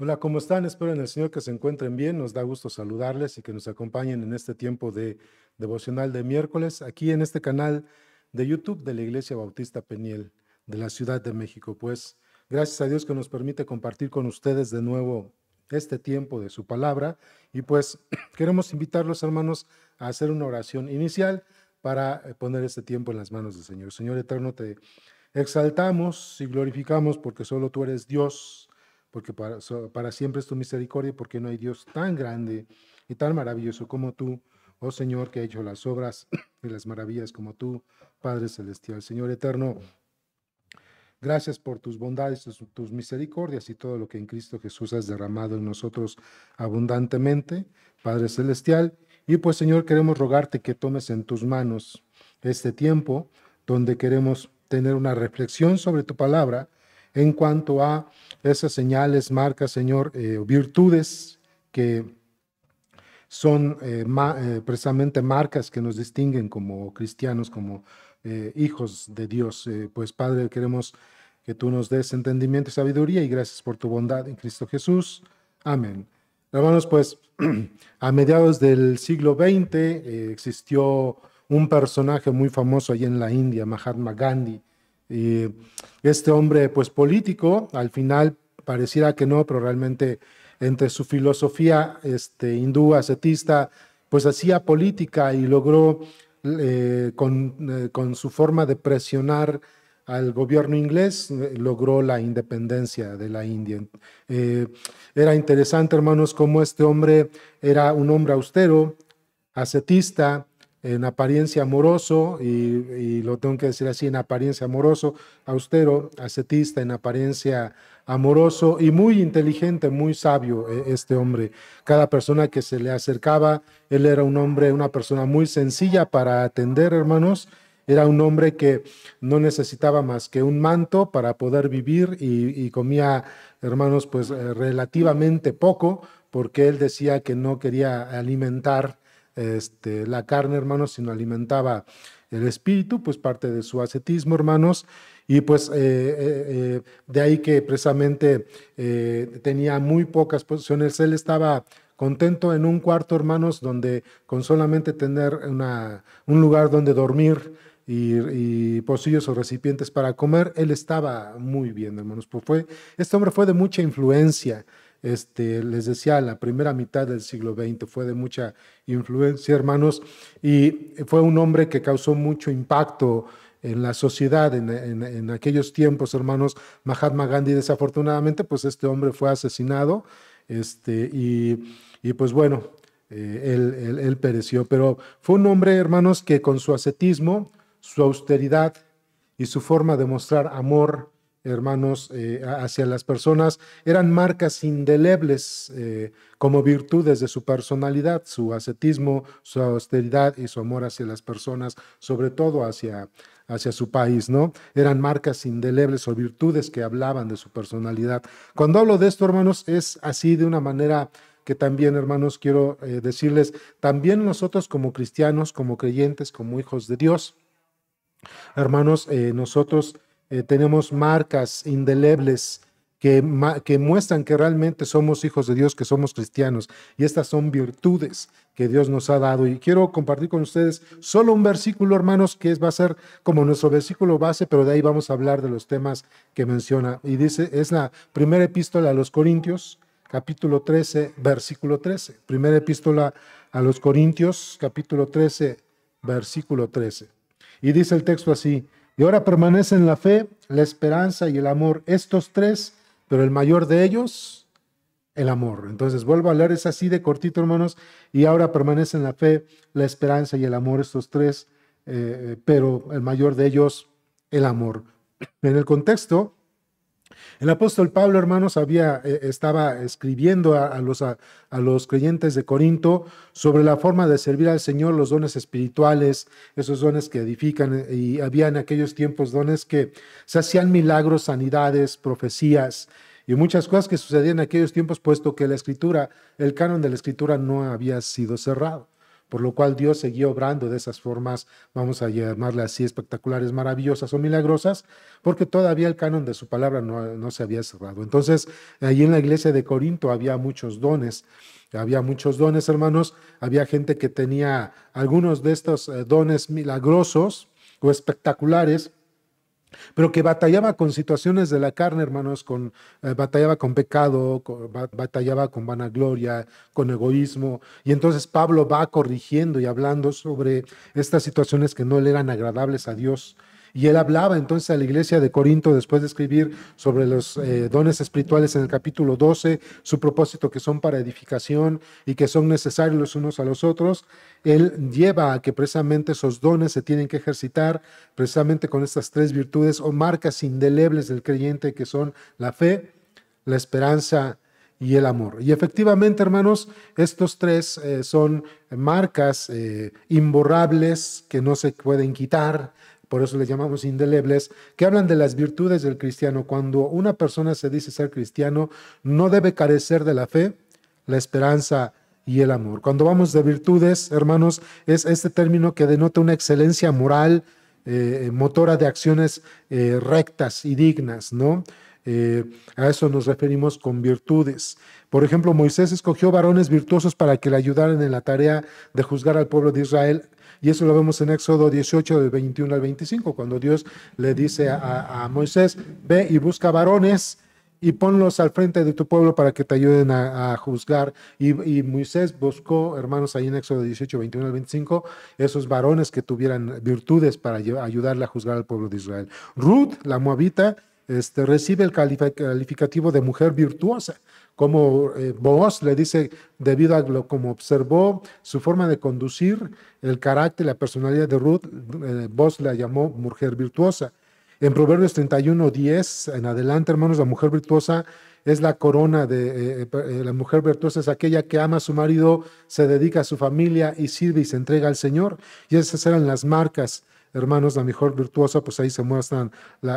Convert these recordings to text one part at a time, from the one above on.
Hola, ¿cómo están? Espero en el Señor que se encuentren bien. Nos da gusto saludarles y que nos acompañen en este tiempo de devocional de miércoles, aquí en este canal de YouTube de la Iglesia Bautista Peniel de la Ciudad de México. Pues gracias a Dios que nos permite compartir con ustedes de nuevo este tiempo de su palabra. Y pues queremos invitarlos, hermanos, a hacer una oración inicial para poner este tiempo en las manos del Señor. Señor eterno, te exaltamos y glorificamos porque solo tú eres Dios, porque para siempre es tu misericordia, porque no hay Dios tan grande y tan maravilloso como tú, oh Señor, que ha hecho las obras y las maravillas como tú, Padre Celestial. Señor eterno, gracias por tus bondades, tus misericordias y todo lo que en Cristo Jesús has derramado en nosotros abundantemente, Padre Celestial. Y pues, Señor, queremos rogarte que tomes en tus manos este tiempo donde queremos tener una reflexión sobre tu palabra en cuanto a esas señales, marcas, Señor, virtudes que son precisamente marcas que nos distinguen como cristianos, como hijos de Dios. Pues Padre, queremos que tú nos des entendimiento y sabiduría y gracias por tu bondad en Cristo Jesús. Amén. Hermanos, pues a mediados del siglo XX existió un personaje muy famoso allí en la India, Mahatma Gandhi. Y este hombre, pues político, al final pareciera que no, pero realmente entre su filosofía hindú ascetista, pues hacía política y logró con su forma de presionar al gobierno inglés, logró la independencia de la India. Eh, Era interesante, hermanos, cómo este hombre era un hombre austero, ascetista, en apariencia amoroso, y lo tengo que decir así, en apariencia amoroso, austero, ascetista, en apariencia amoroso y muy inteligente, muy sabio este hombre. Cada persona que se le acercaba, él era un hombre, una persona muy sencilla para atender, hermanos. Era un hombre que no necesitaba más que un manto para poder vivir y comía, hermanos, pues relativamente poco, porque él decía que no quería alimentar la carne, hermanos, sino alimentaba el espíritu, pues parte de su ascetismo, hermanos, y pues de ahí que precisamente tenía muy pocas posesiones. Él estaba contento en un cuarto, hermanos, donde con solamente tener un lugar donde dormir y pocillos o recipientes para comer, él estaba muy bien, hermanos. Este hombre fue de mucha influencia. Les decía, la primera mitad del siglo XX fue de mucha influencia, hermanos, y fue un hombre que causó mucho impacto en la sociedad en aquellos tiempos, hermanos. Mahatma Gandhi, desafortunadamente, pues este hombre fue asesinado, y pues bueno, él pereció, pero fue un hombre, hermanos, que con su ascetismo, su austeridad y su forma de mostrar amor, hermanos, hacia las personas, eran marcas indelebles como virtudes de su personalidad, su ascetismo, su austeridad y su amor hacia las personas, sobre todo hacia su país, ¿no? Eran marcas indelebles o virtudes que hablaban de su personalidad. Cuando hablo de esto, hermanos, es así de una manera que también, hermanos, quiero decirles, también nosotros como cristianos, como creyentes, como hijos de Dios, hermanos, nosotros tenemos marcas indelebles que muestran que realmente somos hijos de Dios, que somos cristianos. Y estas son virtudes que Dios nos ha dado. Y quiero compartir con ustedes solo un versículo, hermanos, va a ser como nuestro versículo base, pero de ahí vamos a hablar de los temas que menciona. Y dice, es la primera epístola a los Corintios, capítulo 13, versículo 13. Primera epístola a los Corintios, capítulo 13, versículo 13. Y dice el texto así: y ahora permanecen la fe, la esperanza y el amor, estos tres, pero el mayor de ellos, el amor. Entonces vuelvo a leer, es así de cortito, hermanos, y ahora permanecen la fe, la esperanza y el amor, estos tres, pero el mayor de ellos, el amor. En el contexto, el apóstol Pablo, hermanos, estaba escribiendo a los creyentes de Corinto sobre la forma de servir al Señor, los dones espirituales, esos dones que edifican, y había en aquellos tiempos dones que se hacían milagros, sanidades, profecías y muchas cosas que sucedían en aquellos tiempos, puesto que la escritura, el canon de la escritura no había sido cerrado. por lo cual Dios seguía obrando de esas formas, vamos a llamarle así, espectaculares, maravillosas o milagrosas, porque todavía el canon de su palabra no se había cerrado. Entonces, allí en la iglesia de Corinto había muchos dones. Había muchos dones, hermanos. Había gente que tenía algunos de estos dones milagrosos o espectaculares, pero que batallaba con situaciones de la carne, hermanos, batallaba con pecado, batallaba con vanagloria, con egoísmo. Y entonces Pablo va corrigiendo y hablando sobre estas situaciones que no le eran agradables a Dios. Y él hablaba entonces a la iglesia de Corinto, después de escribir sobre los dones espirituales en el capítulo 12, su propósito que son para edificación y que son necesarios los unos a los otros. Él lleva a que precisamente esos dones se tienen que ejercitar precisamente con estas tres virtudes o marcas indelebles del creyente, que son la fe, la esperanza y el amor. Y efectivamente, hermanos, estos tres son marcas imborrables que no se pueden quitar. Por eso les llamamos indelebles, que hablan de las virtudes del cristiano. Cuando una persona se dice ser cristiano, no debe carecer de la fe, la esperanza y el amor. Cuando vamos de virtudes, hermanos, es este término que denota una excelencia moral, motora de acciones rectas y dignas, ¿no? A eso nos referimos con virtudes. Por ejemplo, Moisés escogió varones virtuosos para que le ayudaran en la tarea de juzgar al pueblo de Israel. Y eso lo vemos en Éxodo 18, del 21 al 25, cuando Dios le dice a Moisés, ve y busca varones y ponlos al frente de tu pueblo para que te ayuden a juzgar. Y Moisés buscó, hermanos, ahí en Éxodo 18, 21 al 25, esos varones que tuvieran virtudes para ayudarle a juzgar al pueblo de Israel. Ruth, la moabita, recibe el calificativo de mujer virtuosa, como Booz le dice, debido a lo como observó su forma de conducir, el carácter, la personalidad de Ruth, Booz la llamó mujer virtuosa. En Proverbios 31:10 en adelante, hermanos, la mujer virtuosa es la corona la mujer virtuosa es aquella que ama a su marido, se dedica a su familia y sirve y se entrega al Señor. Y esas eran las marcas, hermanos, la mejor virtuosa, pues ahí se muestran,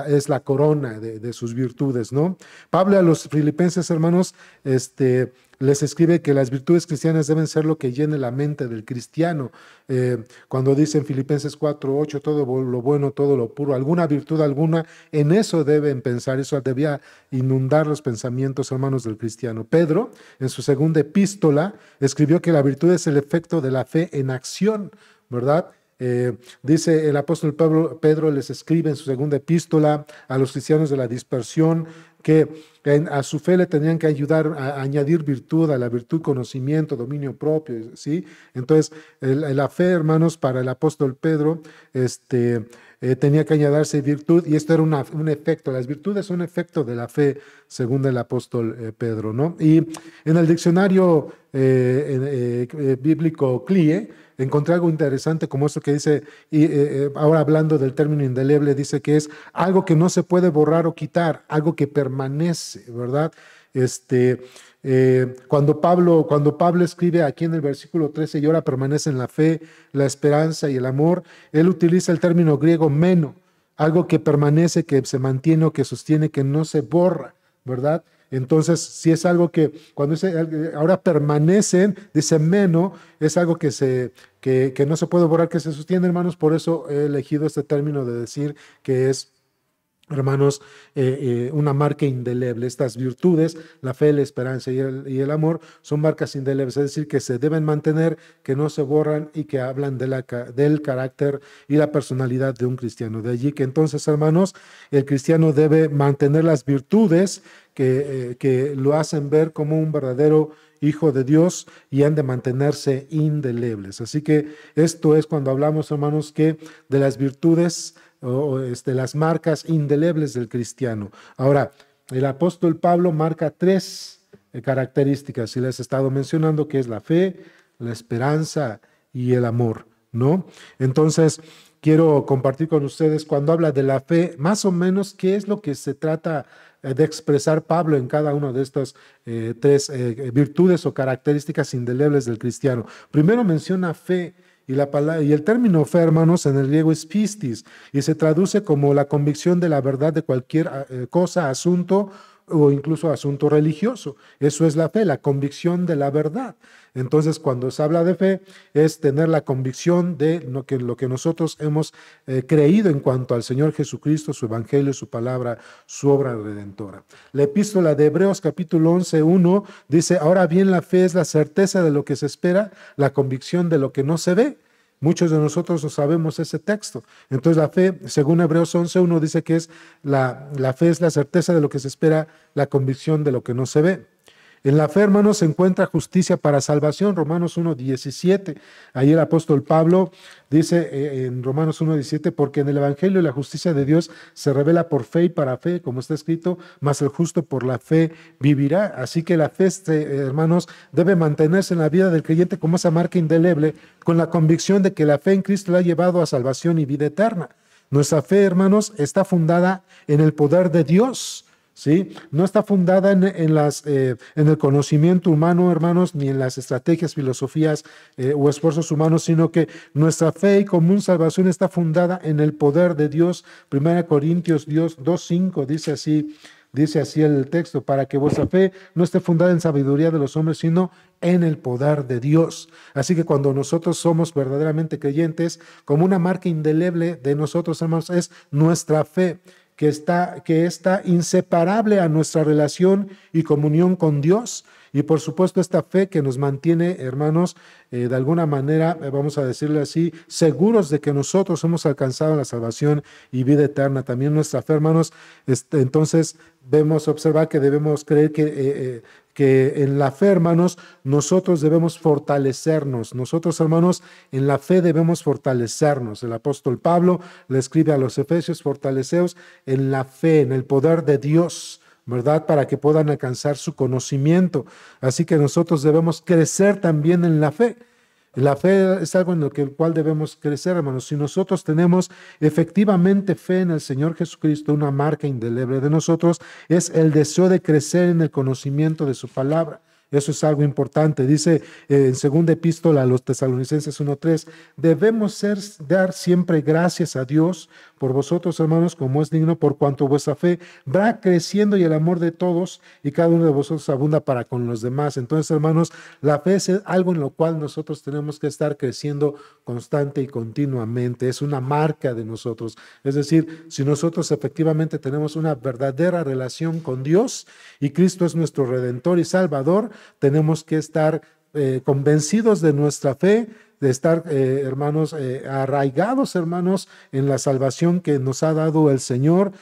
es la corona de sus virtudes, ¿no? Pablo a los filipenses, hermanos, les escribe que las virtudes cristianas deben ser lo que llene la mente del cristiano. Cuando dice en Filipenses 4:8, todo lo bueno, todo lo puro, alguna virtud alguna, en eso deben pensar, eso debía inundar los pensamientos, hermanos, del cristiano. Pedro, en su segunda epístola, escribió que la virtud es el efecto de la fe en acción, ¿verdad? Dice el apóstol Pedro les escribe en su segunda epístola a los cristianos de la dispersión que a su fe le tenían que ayudar a añadir virtud, a la virtud conocimiento, dominio propio, ¿sí? Entonces, la fe, hermanos, para el apóstol Pedro, tenía que añadirse virtud, y esto era un efecto. Las virtudes son efecto de la fe, según el apóstol Pedro, ¿no? Y en el diccionario bíblico CLIE, encontré algo interesante como esto que dice, ahora hablando del término indeleble, dice que es algo que no se puede borrar o quitar, algo que permanece, ¿verdad? Cuando Pablo escribe aquí en el versículo 13, y ahora permanece en la fe, la esperanza y el amor, él utiliza el término griego meno, algo que permanece, que se mantiene o que sostiene, que no se borra, ¿verdad? Entonces, si es algo que cuando ahora permanecen, dice meno, es algo que no se puede borrar, que se sostiene, hermanos. Por eso he elegido este término de decir que es, hermanos, una marca indeleble. Estas virtudes, la fe, la esperanza y el amor, son marcas indelebles, es decir, que se deben mantener, que no se borran y que hablan del carácter y la personalidad de un cristiano. De allí que entonces, hermanos, el cristiano debe mantener las virtudes que lo hacen ver como un verdadero hijo de Dios y han de mantenerse indelebles. Así que esto es cuando hablamos, hermanos, que de las virtudes o las marcas indelebles del cristiano. Ahora, el apóstol Pablo marca tres características, y les he estado mencionando, que es la fe, la esperanza y el amor, ¿no? Entonces, quiero compartir con ustedes, cuando habla de la fe, más o menos qué es lo que se trata de expresar Pablo en cada una de estas tres virtudes o características indelebles del cristiano. Primero menciona fe, y el término fe, hermanos, en el griego es pistis, y se traduce como la convicción de la verdad de cualquier cosa, asunto o incluso asunto religioso. Eso es la fe, la convicción de la verdad. Entonces, cuando se habla de fe, es tener la convicción de lo que nosotros hemos creído en cuanto al Señor Jesucristo, su Evangelio, su palabra, su obra redentora. La epístola de Hebreos capítulo 11:1 dice, ahora bien la fe es la certeza de lo que se espera, la convicción de lo que no se ve. Muchos de nosotros no sabemos ese texto. Entonces la fe, según Hebreos 11:1, dice que es la fe es la certeza de lo que se espera, la convicción de lo que no se ve. En la fe, hermanos, se encuentra justicia para salvación, Romanos 1:17. Ahí el apóstol Pablo dice en Romanos 1:17, porque en el Evangelio la justicia de Dios se revela por fe y para fe, como está escrito, mas el justo por la fe vivirá. Así que la fe, hermanos, debe mantenerse en la vida del creyente como esa marca indeleble, con la convicción de que la fe en Cristo la ha llevado a salvación y vida eterna. Nuestra fe, hermanos, está fundada en el poder de Dios. ¿Sí? No está fundada en el conocimiento humano, hermanos, ni en las estrategias, filosofías o esfuerzos humanos, sino que nuestra fe y común salvación está fundada en el poder de Dios. 1 Corintios 2:5 dice así el texto, para que vuestra fe no esté fundada en sabiduría de los hombres, sino en el poder de Dios. Así que cuando nosotros somos verdaderamente creyentes, como una marca indeleble de nosotros, hermanos, es nuestra fe, que está inseparable a nuestra relación y comunión con Dios. Y por supuesto esta fe que nos mantiene, hermanos, de alguna manera, vamos a decirle así, seguros de que nosotros hemos alcanzado la salvación y vida eterna. También nuestra fe, hermanos, entonces vemos, observar que debemos creer que en la fe, hermanos, nosotros debemos fortalecernos. Nosotros, hermanos, en la fe debemos fortalecernos. El apóstol Pablo le escribe a los Efesios, fortaleceos en la fe, en el poder de Dios, ¿verdad? Para que puedan alcanzar su conocimiento. Así que nosotros debemos crecer también en la fe. La fe es algo en el cual debemos crecer, hermanos. Si nosotros tenemos efectivamente fe en el Señor Jesucristo, una marca indeleble de nosotros es el deseo de crecer en el conocimiento de su palabra. Eso es algo importante. Dice en segunda epístola a los Tesalonicenses 1:3, debemos dar siempre gracias a Dios por vosotros, hermanos, como es digno, por cuanto vuestra fe va creciendo y el amor de todos y cada uno de vosotros abunda para con los demás. Entonces, hermanos, la fe es algo en lo cual nosotros tenemos que estar creciendo constante y continuamente. Es una marca de nosotros. Es decir, si nosotros efectivamente tenemos una verdadera relación con Dios y Cristo es nuestro Redentor y Salvador, tenemos que estar convencidos de nuestra fe, de estar, hermanos, arraigados, hermanos, en la salvación que nos ha dado el Señor.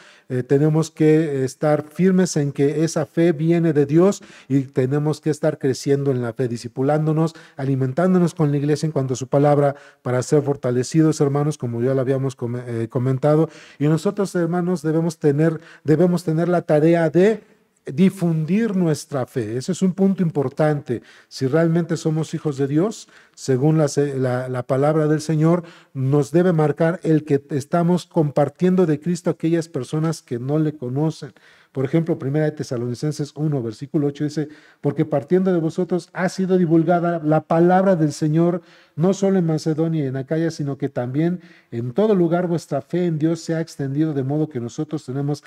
Tenemos que estar firmes en que esa fe viene de Dios y tenemos que estar creciendo en la fe, discipulándonos, alimentándonos con la iglesia en cuanto a su palabra para ser fortalecidos, hermanos, como ya lo habíamos comentado. Y nosotros, hermanos, debemos tener la tarea de difundir nuestra fe. Ese es un punto importante. Si realmente somos hijos de Dios, según la palabra del Señor, nos debe marcar el que estamos compartiendo de Cristo a aquellas personas que no le conocen. Por ejemplo, 1 Tesalonicenses 1, versículo 8 dice, porque partiendo de vosotros ha sido divulgada la palabra del Señor, no solo en Macedonia y en Acaya, sino que también en todo lugar vuestra fe en Dios se ha extendido, de modo que nosotros no tenemos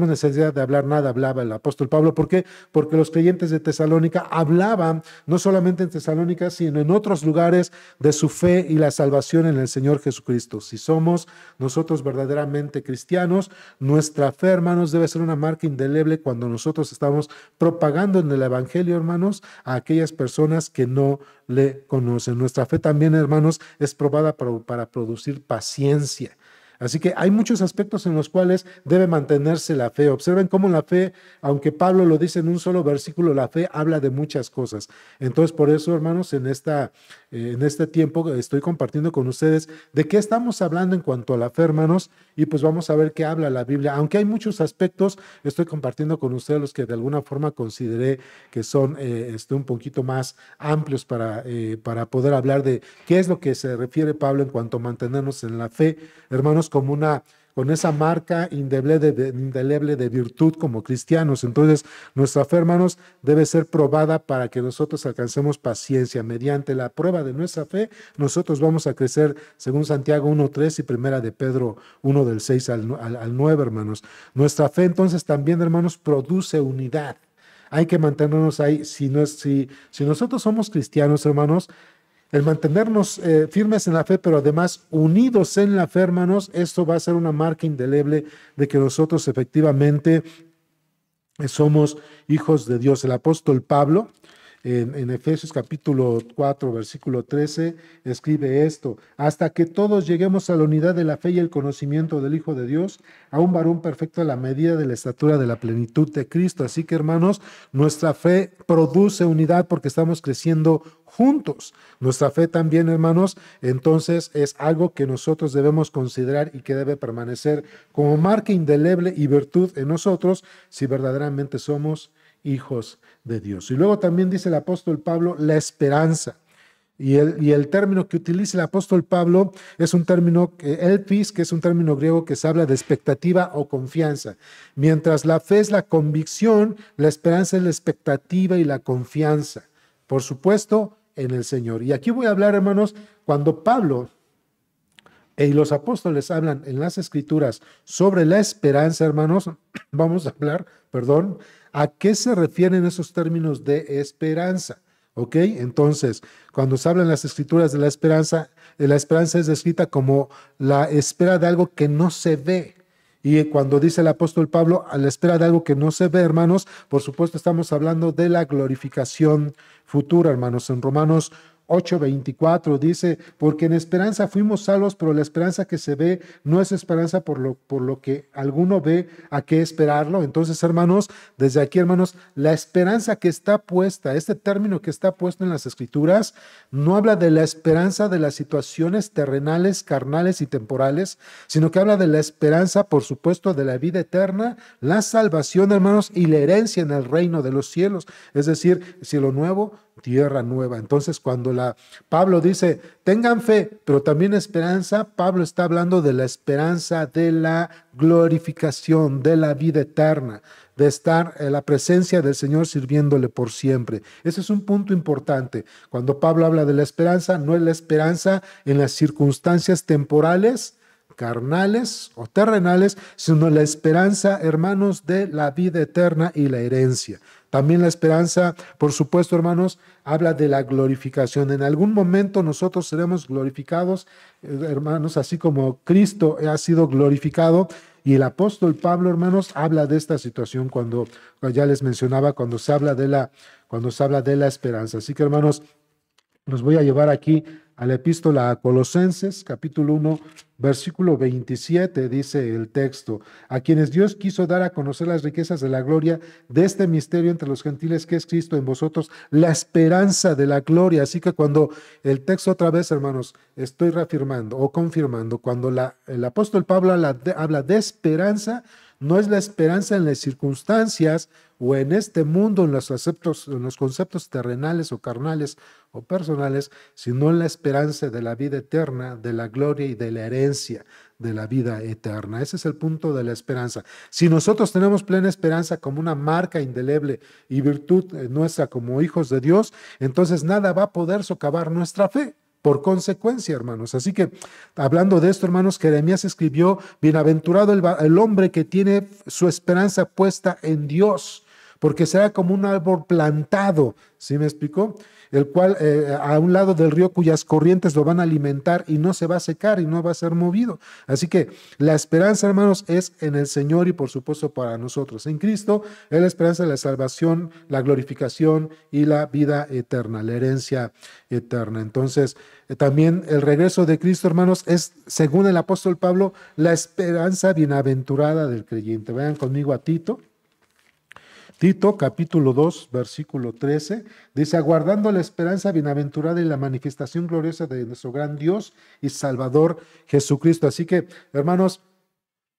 necesidad de hablar nada, hablaba el apóstol Pablo. ¿Por qué? Porque los creyentes de Tesalónica hablaban, no solamente en Tesalónica, sino en otros lugares, de su fe y la salvación en el Señor Jesucristo. Si somos nosotros verdaderamente cristianos, nuestra fe, hermanos, debe ser una marca indeleble cuando nosotros estamos propagando en el Evangelio, hermanos, a aquellas personas que no le conocen. Nuestra fe también, hermanos, es probada para producir paciencia. Así que hay muchos aspectos en los cuales debe mantenerse la fe. Observen cómo la fe, aunque Pablo lo dice en un solo versículo, la fe habla de muchas cosas. Entonces, por eso, hermanos, en este tiempo estoy compartiendo con ustedes de qué estamos hablando en cuanto a la fe, hermanos, y pues vamos a ver qué habla la Biblia. Aunque hay muchos aspectos, estoy compartiendo con ustedes los que de alguna forma consideré que son un poquito más amplios para poder hablar de qué es lo que se refiere Pablo en cuanto a mantenernos en la fe, hermanos, como con esa marca indeleble de virtud como cristianos. Entonces, nuestra fe, hermanos, debe ser probada para que nosotros alcancemos paciencia. Mediante la prueba de nuestra fe, nosotros vamos a crecer, según Santiago 1:3 y Primera de Pedro 1 del 6 al 9, hermanos. Nuestra fe, entonces, también, hermanos, produce unidad. Hay que mantenernos ahí. Si nosotros somos cristianos, hermanos, el mantenernos firmes en la fe, pero además unidos en la fe, hermanos, esto va a ser una marca indeleble de que nosotros efectivamente somos hijos de Dios. El apóstol Pablo, en Efesios capítulo 4, versículo 13, escribe esto: hasta que todos lleguemos a la unidad de la fe y el conocimiento del Hijo de Dios, a un varón perfecto a la medida de la estatura de la plenitud de Cristo. Así que, hermanos, nuestra fe produce unidad porque estamos creciendo juntos. Nuestra fe también, hermanos, entonces es algo que nosotros debemos considerar y que debe permanecer como marca indeleble y virtud en nosotros si verdaderamente somos hijos de Dios. Y luego también dice el apóstol Pablo, la esperanza. Y el término que utiliza el apóstol Pablo es un término, elpis, que es un término griego que se habla de expectativa o confianza. Mientras la fe es la convicción, la esperanza es la expectativa y la confianza. Por supuesto, en el Señor. Y aquí voy a hablar, hermanos, cuando Pablo y los apóstoles hablan en las Escrituras sobre la esperanza, hermanos, vamos a hablar, perdón, ¿a qué se refieren esos términos de esperanza? ¿Ok? Entonces, cuando se habla en las Escrituras de la esperanza es descrita como la espera de algo que no se ve. Y cuando dice el apóstol Pablo, a la espera de algo que no se ve, hermanos, por supuesto estamos hablando de la glorificación futura, hermanos. En Romanos 8:24 dice, porque en esperanza fuimos salvos, pero la esperanza que se ve no es esperanza por lo que alguno ve, ¿a qué esperarlo? Entonces, hermanos, desde aquí, hermanos, la esperanza que está puesta, este término que está puesto en las Escrituras, no habla de la esperanza de las situaciones terrenales, carnales y temporales, sino que habla de la esperanza, por supuesto, de la vida eterna, la salvación, hermanos, y la herencia en el reino de los cielos, es decir, cielo nuevo, tierra nueva. Entonces, cuando Pablo dice, tengan fe, pero también esperanza, Pablo está hablando de la esperanza de la glorificación, de la vida eterna, de estar en la presencia del Señor sirviéndole por siempre. Ese es un punto importante. Cuando Pablo habla de la esperanza, no es la esperanza en las circunstancias temporales, carnales o terrenales, sino la esperanza, hermanos, de la vida eterna y la herencia. También la esperanza, por supuesto, hermanos, habla de la glorificación. En algún momento nosotros seremos glorificados, hermanos, así como Cristo ha sido glorificado. Y el apóstol Pablo, hermanos, habla de esta situación cuando ya les mencionaba, cuando se habla de la esperanza. Así que, hermanos, los voy a llevar aquí a la epístola a Colosenses, capítulo 1, versículo 27, dice el texto, a quienes Dios quiso dar a conocer las riquezas de la gloria de este misterio entre los gentiles que es Cristo en vosotros, la esperanza de la gloria. Así que cuando el texto otra vez, hermanos, estoy reafirmando o confirmando, cuando el apóstol Pablo habla de esperanza, no es la esperanza en las circunstancias o en este mundo, en los conceptos terrenales o carnales o personales, sino en la esperanza de la vida eterna, de la gloria y de la herencia de la vida eterna. Ese es el punto de la esperanza. Si nosotros tenemos plena esperanza como una marca indeleble y virtud nuestra como hijos de Dios, entonces nada va a poder socavar nuestra fe. Por consecuencia, hermanos. Así que, hablando de esto, hermanos, Jeremías escribió, bienaventurado el hombre que tiene su esperanza puesta en Dios, porque será como un árbol plantado, ¿sí me explicó? El cual a un lado del río cuyas corrientes lo van a alimentar y no se va a secar y no va a ser movido. Así que la esperanza, hermanos, es en el Señor y por supuesto para nosotros. En Cristo es la esperanza de la salvación, la glorificación y la vida eterna, la herencia eterna. Entonces, también el regreso de Cristo, hermanos, es, según el apóstol Pablo, la esperanza bienaventurada del creyente. Vayan conmigo a Tito. Tito, capítulo 2, versículo 13, dice, aguardando la esperanza bienaventurada y la manifestación gloriosa de nuestro gran Dios y Salvador Jesucristo. Así que, hermanos,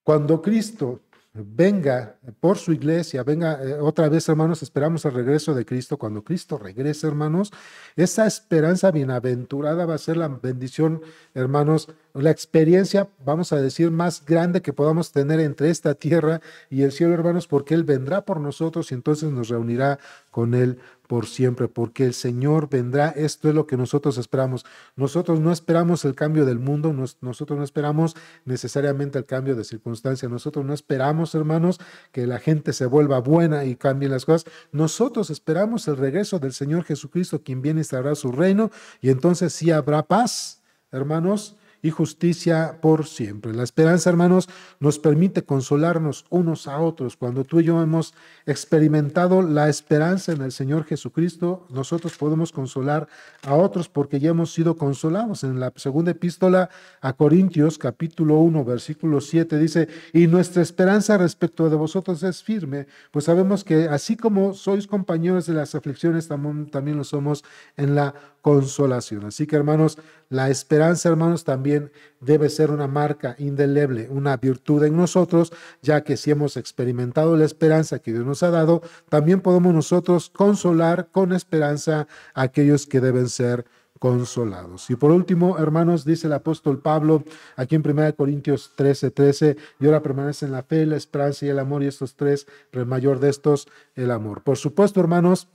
cuando Cristo venga por su iglesia, venga otra vez, hermanos, esperamos el regreso de Cristo. Cuando Cristo regrese, hermanos, esa esperanza bienaventurada va a ser la bendición, hermanos, la experiencia, vamos a decir, más grande que podamos tener entre esta tierra y el cielo, hermanos, porque Él vendrá por nosotros y entonces nos reunirá con Él por siempre, porque el Señor vendrá. Esto es lo que nosotros esperamos. Nosotros no esperamos el cambio del mundo, nosotros no esperamos necesariamente el cambio de circunstancia, nosotros no esperamos, hermanos, que la gente se vuelva buena y cambien las cosas. Nosotros esperamos el regreso del Señor Jesucristo, quien viene a instaurar su reino, y entonces sí habrá paz, hermanos, y justicia por siempre. La esperanza, hermanos, nos permite consolarnos unos a otros. Cuando tú y yo hemos experimentado la esperanza en el Señor Jesucristo, nosotros podemos consolar a otros porque ya hemos sido consolados. En la segunda epístola a Corintios, capítulo 1, versículo 7, dice: y nuestra esperanza respecto de vosotros es firme, pues sabemos que así como sois compañeros de las aflicciones, también lo somos en la consolación. Así que, hermanos, la esperanza, hermanos, también debe ser una marca indeleble, una virtud en nosotros, ya que si hemos experimentado la esperanza que Dios nos ha dado, también podemos nosotros consolar con esperanza a aquellos que deben ser consolados. Y por último, hermanos, dice el apóstol Pablo aquí en 1 Corintios 13:13, y ahora permanecen la fe, la esperanza y el amor, y estos tres, pero el mayor de estos, el amor. Por supuesto, hermanos,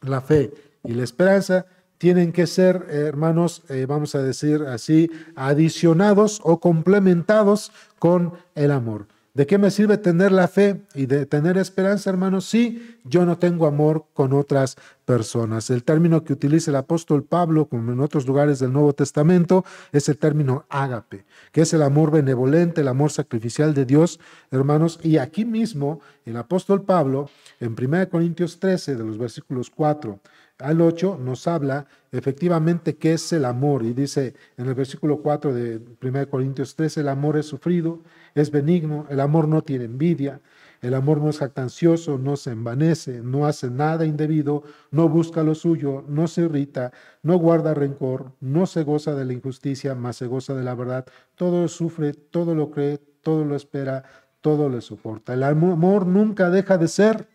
la fe y la esperanza tienen que ser, hermanos, vamos a decir así, adicionados o complementados con el amor. ¿De qué me sirve tener la fe y de tener esperanza, hermanos, si yo no tengo amor con otras personas? El término que utiliza el apóstol Pablo, como en otros lugares del Nuevo Testamento, es el término ágape, que es el amor benevolente, el amor sacrificial de Dios, hermanos. Y aquí mismo el apóstol Pablo, en 1 Corintios 13, de los versículos 4 al 8, nos habla efectivamente qué es el amor. Y dice en el versículo 4 de 1 Corintios 13, el amor es sufrido, es benigno, el amor no tiene envidia, el amor no es jactancioso, no se envanece, no hace nada indebido, no busca lo suyo, no se irrita, no guarda rencor, no se goza de la injusticia, mas se goza de la verdad. Todo lo sufre, todo lo cree, todo lo espera, todo lo soporta. El amor nunca deja de ser,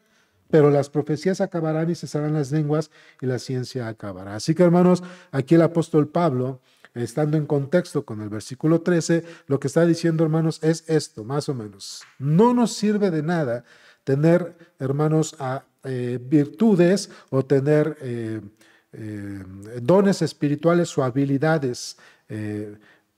pero las profecías acabarán y cesarán las lenguas y la ciencia acabará. Así que, hermanos, aquí el apóstol Pablo, estando en contexto con el versículo 13, lo que está diciendo, hermanos, es esto, más o menos. No nos sirve de nada tener, hermanos, virtudes o tener dones espirituales o habilidades,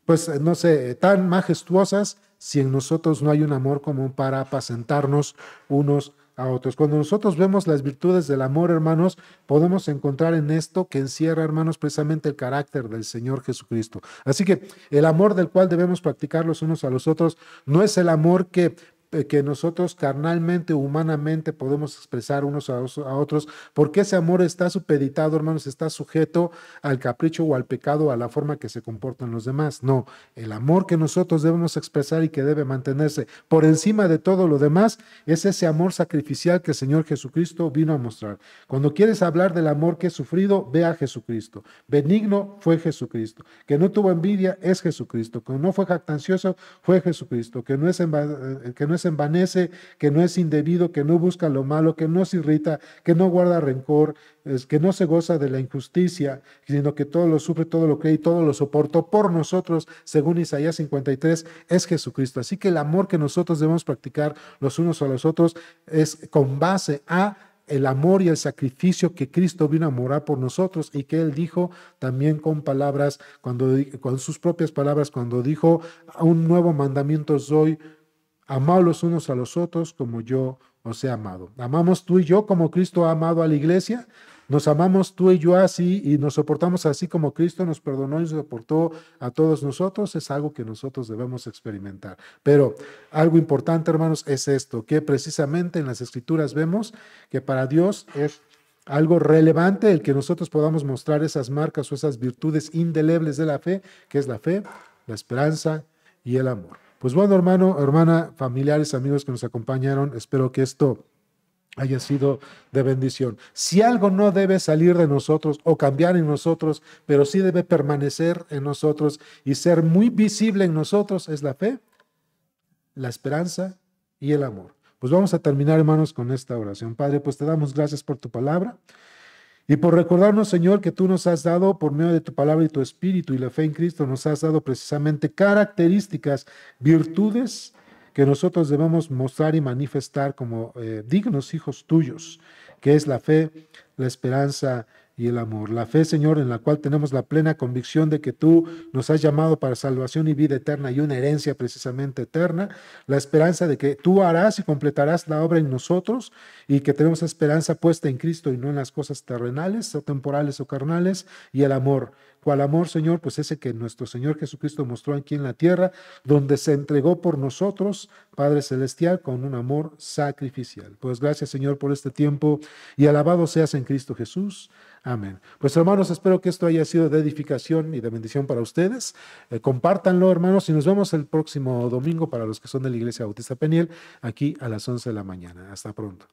pues no sé, tan majestuosas, si en nosotros no hay un amor común para apacentarnos unos a otros. Cuando nosotros vemos las virtudes del amor, hermanos, podemos encontrar en esto que encierra, hermanos, precisamente el carácter del Señor Jesucristo. Así que el amor del cual debemos practicar los unos a los otros no es el amor que nosotros carnalmente, humanamente podemos expresar unos a otros, porque ese amor está supeditado, hermanos, está sujeto al capricho o al pecado, a la forma que se comportan los demás. No, el amor que nosotros debemos expresar y que debe mantenerse por encima de todo lo demás es ese amor sacrificial que el Señor Jesucristo vino a mostrar. Cuando quieres hablar del amor que es sufrido, ve a Jesucristo. Benigno fue Jesucristo. Que no tuvo envidia es Jesucristo. Que no fue jactancioso fue Jesucristo. Que no es envanece, que no es indebido, que no busca lo malo, que no se irrita, que no guarda rencor, que no se goza de la injusticia, sino que todo lo sufre, todo lo cree y todo lo soportó por nosotros, según Isaías 53, es Jesucristo. Así que el amor que nosotros debemos practicar los unos a los otros es con base a el amor y el sacrificio que Cristo vino a morar por nosotros y que Él dijo también con palabras, con sus propias palabras, cuando dijo: un nuevo mandamiento os doy, amaos los unos a los otros como yo os he amado. ¿Amamos tú y yo como Cristo ha amado a la iglesia? ¿Nos amamos tú y yo así y nos soportamos así como Cristo nos perdonó y soportó a todos nosotros? Es algo que nosotros debemos experimentar. Pero algo importante, hermanos, es esto, que precisamente en las Escrituras vemos que para Dios es algo relevante el que nosotros podamos mostrar esas marcas o esas virtudes indelebles de la fe, que es la fe, la esperanza y el amor. Pues bueno, hermano, hermana, familiares, amigos que nos acompañaron, espero que esto haya sido de bendición. Si algo no debe salir de nosotros o cambiar en nosotros, pero sí debe permanecer en nosotros y ser muy visible en nosotros, es la fe, la esperanza y el amor. Pues vamos a terminar, hermanos, con esta oración. Padre, pues te damos gracias por tu palabra y por recordarnos, Señor, que tú nos has dado por medio de tu palabra y tu espíritu y la fe en Cristo, nos has dado precisamente características, virtudes que nosotros debemos mostrar y manifestar como dignos hijos tuyos, que es la fe, la esperanza y el amor. La fe, Señor, en la cual tenemos la plena convicción de que tú nos has llamado para salvación y vida eterna y una herencia precisamente eterna. La esperanza de que tú harás y completarás la obra en nosotros y que tenemos esperanza puesta en Cristo y no en las cosas terrenales o temporales o carnales. Y el amor. ¿Cuál amor, Señor? Pues ese que nuestro Señor Jesucristo mostró aquí en la tierra, donde se entregó por nosotros, Padre Celestial, con un amor sacrificial. Pues gracias, Señor, por este tiempo y alabado seas en Cristo Jesús. Amén. Pues hermanos, espero que esto haya sido de edificación y de bendición para ustedes. Compártanlo, hermanos, y nos vemos el próximo domingo para los que son de la Iglesia Bautista Peniel, aquí a las 11 de la mañana. Hasta pronto.